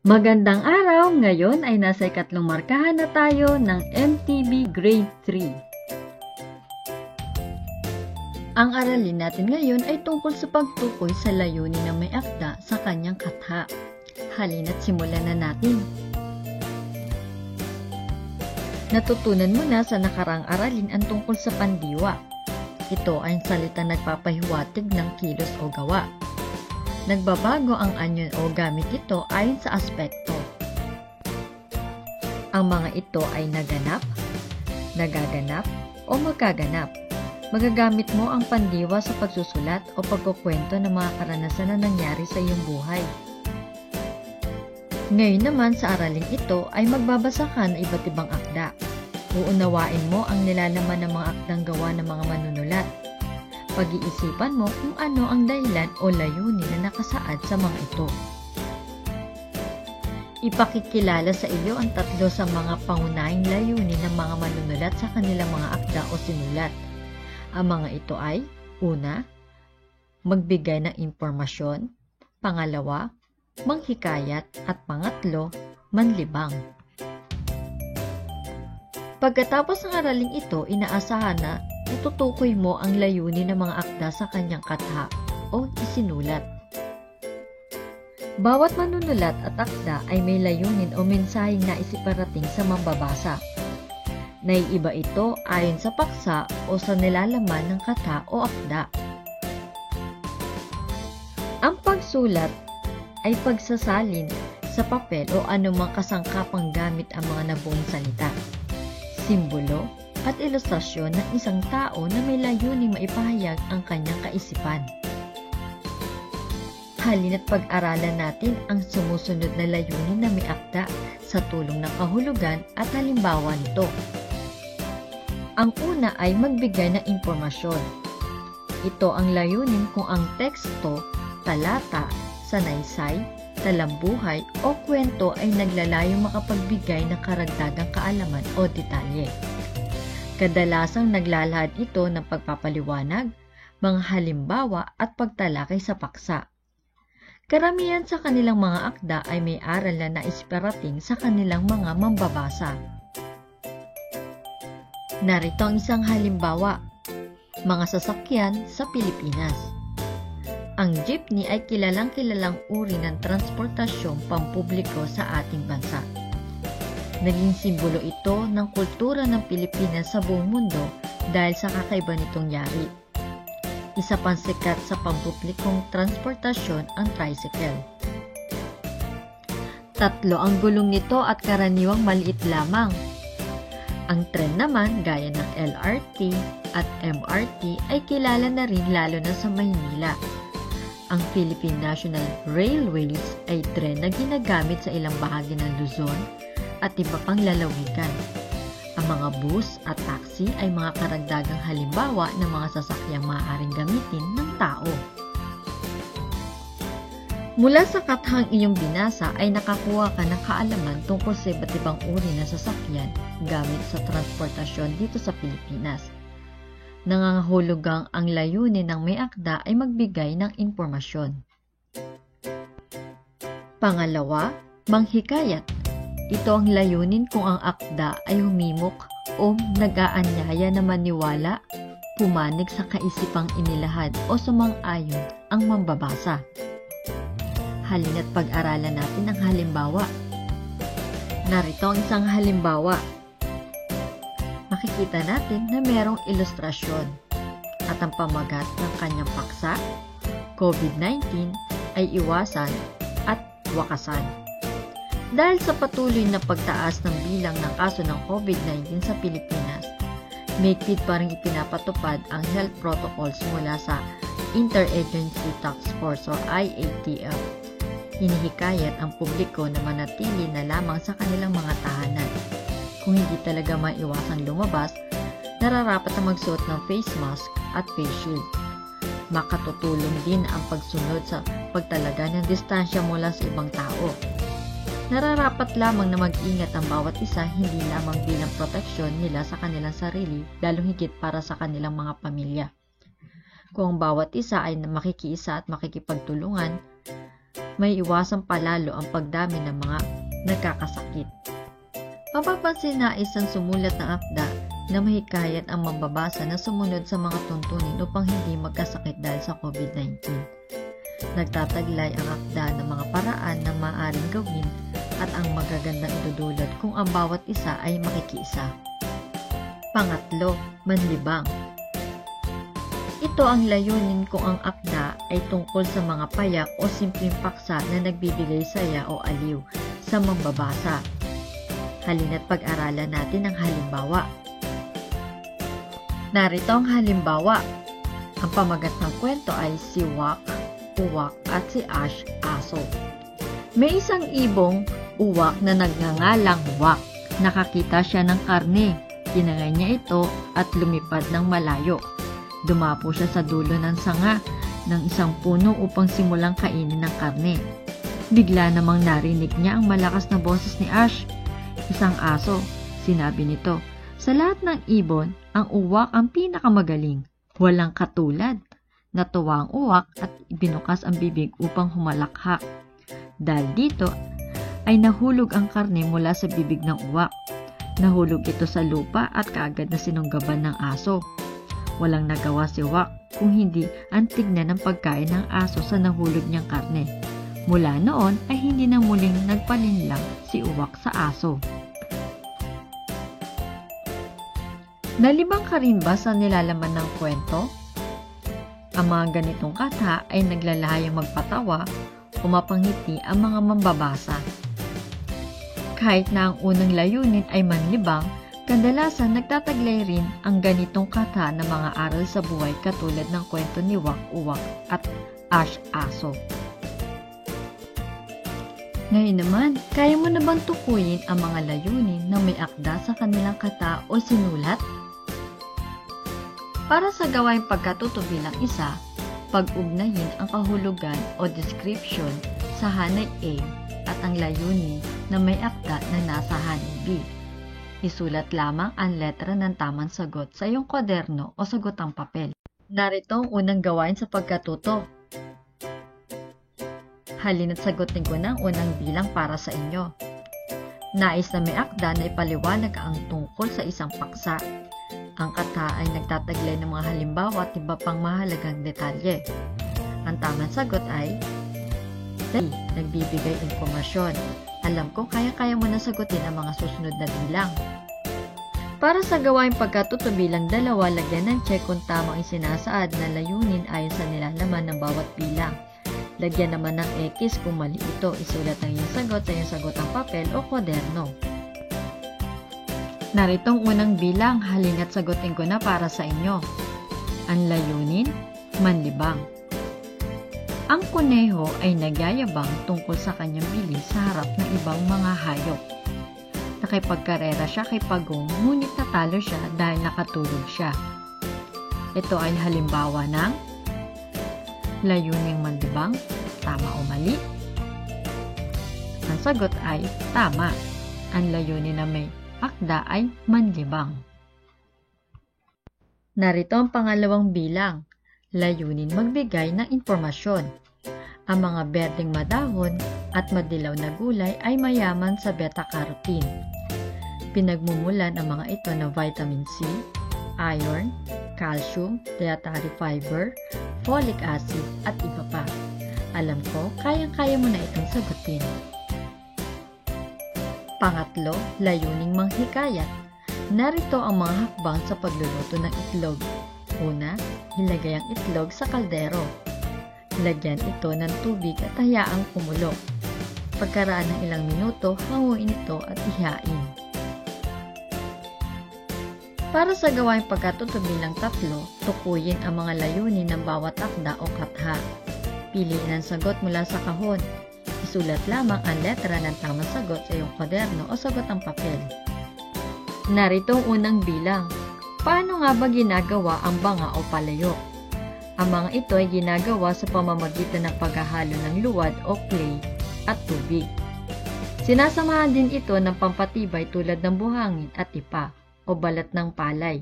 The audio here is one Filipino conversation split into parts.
Magandang araw! Ngayon ay nasa ikatlong markahan na tayo ng MTB Grade 3. Ang aralin natin ngayon ay tungkol sa pagtukoy sa layunin ng may akda sa kanyang katha. Halina't simulan na natin. Natutunan mo na sa nakarang aralin ang tungkol sa pandiwa. Ito ay ang salitang nagpapahiwatig ng kilos o gawa. Nagbabago ang anyo o gamit ito ayon sa aspekto. Ang mga ito ay naganap, nagaganap, o magkaganap. Magagamit mo ang pandiwa sa pagsusulat o pagkukwento ng mga karanasan na nangyari sa iyong buhay. Ngayon naman sa araling ito ay magbabasa ka ng iba't ibang akda. Uunawain mo ang nilalaman ng mga akdang gawa ng mga manunulat. Pag-iisipan mo kung ano ang dahilan o layunin na nakasaad sa mga ito. Ipakikilala sa iyo ang tatlo sa mga pangunahing layunin ng mga manunulat sa kanilang mga akda o sinulat. Ang mga ito ay, una, magbigay ng impormasyon, pangalawa, manghikayat, at pangatlo, manlibang. Pagkatapos ng araling ito, inaasahan na natutukoy mo ang layunin ng mga akda sa kanyang katha o isinulat. Bawat manunulat at akda ay may layunin o mensaheng naisiparating sa mambabasa. Naiiba ito ayon sa paksa o sa nilalaman ng katha o akda. Ang pagsulat ay pagsasalin sa papel o anumang kasangkapang gamit ang mga nabuong salita, simbolo, at ilustrasyon ng isang tao na may layuning maipahayag ang kanyang kaisipan. Halina't pag-aralan natin ang sumusunod na layunin na may akda sa tulong ng kahulugan at halimbawa nito. Ang una ay magbigay ng impormasyon. Ito ang layunin kung ang teksto, talata, sanaysay, talambuhay o kwento ay naglalayong makapagbigay ng karagdagang kaalaman o detalye. Kadalasang naglalahad ito ng pagpapaliwanag, mga halimbawa at pagtalakay sa paksa. Karamihan sa kanilang mga akda ay may aral na naisparating sa kanilang mga mambabasa. Narito ang isang halimbawa, mga sasakyan sa Pilipinas. Ang jeepney ay kilalang-kilalang uri ng transportasyong pampubliko sa ating bansa. Naging simbolo ito ng kultura ng Pilipinas sa buong mundo dahil sa kakaiba nitong yari. Isa pang sikat sa pampublikong transportasyon ang tricycle. Tatlo ang gulong nito at karaniwang maliit lamang. Ang tren naman gaya ng LRT at MRT ay kilala na rin lalo na sa Maynila. Ang Philippine National Railways ay tren na ginagamit sa ilang bahagi ng Luzon at iba pang lalawigan. Ang mga bus at taxi ay mga karagdagang halimbawa ng mga sasakyang maaaring gamitin ng tao. Mula sa kathang iyong binasa ay nakakuha ka ng kaalaman tungkol sa iba't ibang uri ng sasakyan gamit sa transportasyon dito sa Pilipinas. Nangangahulugang ang layunin ng may akda ay magbigay ng impormasyon. Pangalawa, manghikayat. Ito ang layunin kung ang akda ay humimok o nag-aanyaya na maniwala, pumanig sa kaisipang inilahad o sumang-ayon ang mambabasa. Halina't pag-aralan natin ang halimbawa. Narito ang isang halimbawa. Makikita natin na mayroong ilustrasyon at ang pamagat ng kanyang paksa, COVID-19 ay iwasan at wakasan. Dahil sa patuloy na pagtaas ng bilang ng kaso ng COVID-19 sa Pilipinas, mahigpit pa rin ipinapatupad ang health protocols mula sa Interagency Task Force o IATF. Hinihikayat ang publiko na manatili na lamang sa kanilang mga tahanan. Kung hindi talaga maiwasang lumabas, nararapat na magsuot ng face mask at face shield. Makatutulong din ang pagsunod sa pagtalaga ng distansya mula sa ibang tao. Nararapat lamang na mag-ingat ang bawat isa hindi lamang bilang proteksyon nila sa kanilang sarili, lalong higit para sa kanilang mga pamilya. Kung ang bawat isa ay makikiisa at makikipagtulungan, may iwasan palalo ang pagdami ng mga nagkakasakit. Mapapansin na isang sumulat ng akda na mahikayat ang mambabasa na sumunod sa mga tuntunin upang hindi magkasakit dahil sa COVID-19. Nagtataglay ang akda ng mga paraan na maaaring gawin at ang magagandang idudulot kung ang bawat isa ay makikiisa. Pangatlo, manlibang. Ito ang layunin kung ang akda ay tungkol sa mga payak o simpleng paksa na nagbibigay saya o aliw sa mambabasa. Halina't pag-aralan natin ang halimbawa. Narito ang halimbawa. Ang pamagat ng kwento ay si Wak, Uwak at si Ash, aso. May isang ibong uwak na nagngangalang Wak. Nakakita siya ng karne. Tinangay niya ito at lumipad ng malayo. Dumapo siya sa dulo ng sanga ng isang puno upang simulang kainin ng karne. Bigla namang narinig niya ang malakas na boses ni Ash. Isang aso, sinabi nito. Sa lahat ng ibon, ang uwak ang pinakamagaling. Walang katulad. Natuwa ang uwak at ibinukas ang bibig upang humalakhak. Dahil dito, ay nahulog ang karne mula sa bibig ng uwak. Nahulog ito sa lupa at kaagad na sinunggaban ng aso. Walang nagawa si Wak kung hindi ang tignan ng pagkain ng aso sa nahulog niyang karne. Mula noon ay hindi na muling nagpalinlang si Uwak sa aso. Nalibang ka rin ba sa nilalaman ng kwento? Ang mga ganitong kata ay naglalahayang magpatawa o mapangiti ang mga mambabasa. Kahit na ang unang layunin ay manlibang, kadalasan nagtataglay rin ang ganitong kata ng mga aral sa buhay katulad ng kwento ni Wak, Uwak at Ash, aso. Ngayon naman, kaya mo na bang tukuyin ang mga layunin na may akda sa kanilang kata o sinulat? Para sa gawaing pagkatuto bilang isa, pag-ugnayin ang kahulugan o description sa hanay A at ang layunin na may akda na nasa hanay B. Isulat lamang ang letra ng tamang sagot sa iyong kwaderno o sagotang papel. Narito ang unang gawain sa pagkatuto. Halina't sagutin ko ng unang bilang para sa inyo. Nais na may akda na ipaliwanag ang tungkol sa isang paksa. Ang kata ay nagtataglay ng mga halimbawa at iba pang mahalagang detalye. Ang tamang sagot ay nagbibigay impormasyon. Alam ko kaya-kaya mo na sagutin ang mga susunod na bilang. Para sa gawaing pagkatuto bilang 2, lagyan ng check kung tamang isinasaad na layunin ayon sa nilalaman ng bawat bilang. Lagyan naman ng X kung mali ito. Isulat ang iyong sagot sa iyong sagotang papel o kwaderno. Narito ang unang bilang, halina't sagutin ko na para sa inyo. Ang layunin, manlibang. Ang kuneho ay nagyayabang tungkol sa kanyang bilis sa harap ng ibang mga hayop. Nakipagkarera siya kay Pagong, ngunit natalo siya dahil nakatulog siya. Ito ay halimbawa ng layuning manlibang, tama o mali? Ang sagot ay tama. Ang layunin na may akda ay manlibang. Narito ang pangalawang bilang, layunin magbigay ng impormasyon. Ang mga berdeng madahon at madilaw na gulay ay mayaman sa beta-carotene. Pinagmumulan ang mga ito ng vitamin C, iron, calcium, dietary fiber, folic acid at iba pa. Alam ko, kayang-kaya mo na itong sagutin. Pangatlo, layuning manghikayat. Narito ang mga hakbang sa pagluluto ng itlog. Una, ilagay ang itlog sa kaldero. Lagyan ito ng tubig at hayaang kumulo. Pagkaraan ng ilang minuto, hanguin ito at ihain. Para sa gawaing pagkatuto bilang 3, tukuyin ang mga layunin ng bawat akda o katha. Piliin ang sagot mula sa kahon. Isulat lamang ang letra ng tamang sagot sa iyong kwaderno o sagotang papel. Narito ang unang bilang. Paano nga ba ginagawa ang banga o palayok? Ang mga ito ay ginagawa sa pamamagitan ng paghahalo ng luwad o clay at tubig. Sinasamahan din ito ng pampatibay tulad ng buhangin at tipa o balat ng palay.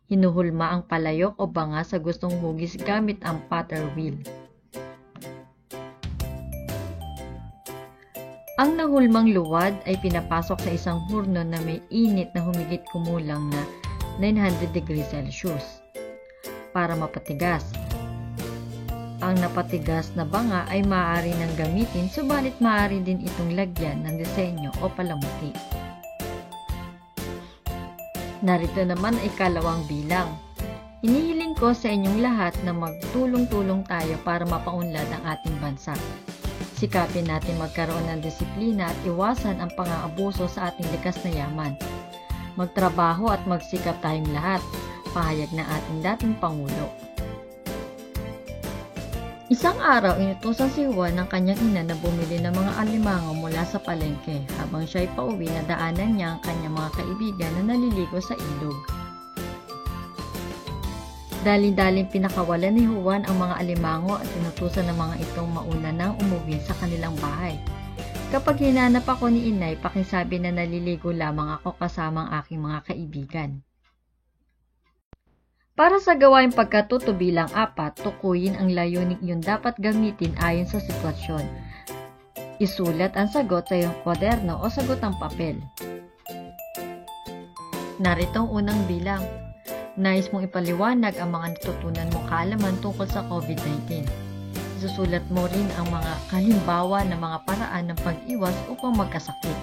Hinuhulma ang palayok o banga sa gustong hugis gamit ang putter wheel. Ang nahulmang luwad ay pinapasok sa isang hurno na may init na humigit kumulang na 900 degrees Celsius para mapatigas. Ang napatigas na banga ay maaari nang gamitin, subalit maaari din itong lagyan ng disenyo o palamuti. Narito naman ay ikalawang bilang. Inihiling ko sa inyong lahat na magtulong-tulong tayo para mapaunlad ang ating bansa. Sikapin natin magkaroon ng disiplina at iwasan ang pang-aabuso sa ating likas na yaman. Magtrabaho at magsikap tayong lahat, pahayag ng ating dating Pangulo. Isang araw, inutusan si Juan ng kanyang ina na bumili ng mga alimango mula sa palengke. Habang siya'y pauwi, nadaanan niya ang kanyang mga kaibigan na naliligo sa ilog. Dali-daling pinakawalan ni Juan ang mga alimango at inutusan ng mga itong mauna nang umuwi sa kanilang bahay. Kapag hinanap ako ni inay, pakisabi na naliligo lamang ako kasama ang aking mga kaibigan. Para sa gawaing pagkatuto bilang 4, tukuyin ang layuning iyon dapat gamitin ayon sa sitwasyon. Isulat ang sagot sa iyong kwaderno o sagot ang papel. Narito ang unang bilang. Nais mong ipaliwanag ang mga natutunan mong kaalaman tungkol sa COVID-19. Isusulat mo rin ang mga halimbawa ng mga paraan ng pag-iwas upang magkasakit.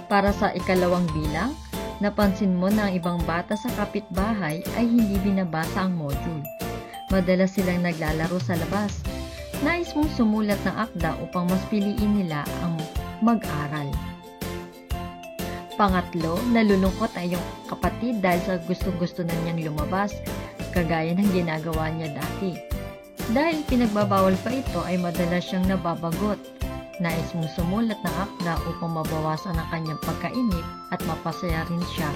Para sa ikalawang bilang, napansin mo na ang ibang bata sa kapitbahay ay hindi binabasa ang module. Madalas silang naglalaro sa labas. Nais mong sumulat ng akda upang mas piliin nila ang mag-aral. Pangatlo, nalulungkot ang iyong kapatid dahil sa gusto-gusto na niyang lumabas, kagaya ng ginagawa niya dati. Dahil pinagbabawal pa ito ay madalas siyang nababagot. Nais mong sumulat ng akda upang mabawasan ang kanyang pagkainip at mapasaya rin siya.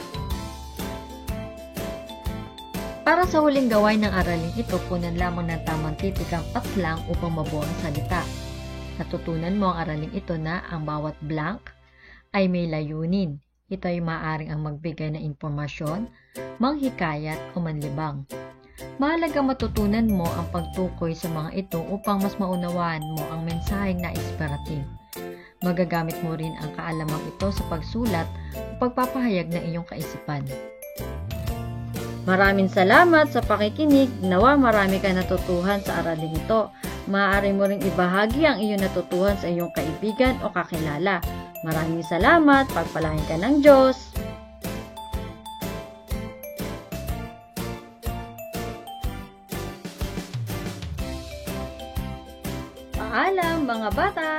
Para sa huling gawain ng araling ito, punan lamang ng tamang titik ang patlang upang mabuo ang salita. Natutunan mo ang araling ito na ang bawat blank ay may layunin. Ito ay maaaring ang magbigay ng impormasyon, manghikayat o manlibang. Mahalaga matutunan mo ang pagtukoy sa mga ito upang mas maunawaan mo ang mensaheng na-inspirative. Magagamit mo rin ang kaalamang ito sa pagsulat o pagpapahayag ng iyong kaisipan. Maraming salamat sa pakikinig. Nawa marami ka natutuhan sa araling ito. Maaari mo ring ibahagi ang iyong natutuhan sa iyong kaibigan o kakilala. Maraming salamat. Pagpalain ka ng Diyos. Paalam mga bata!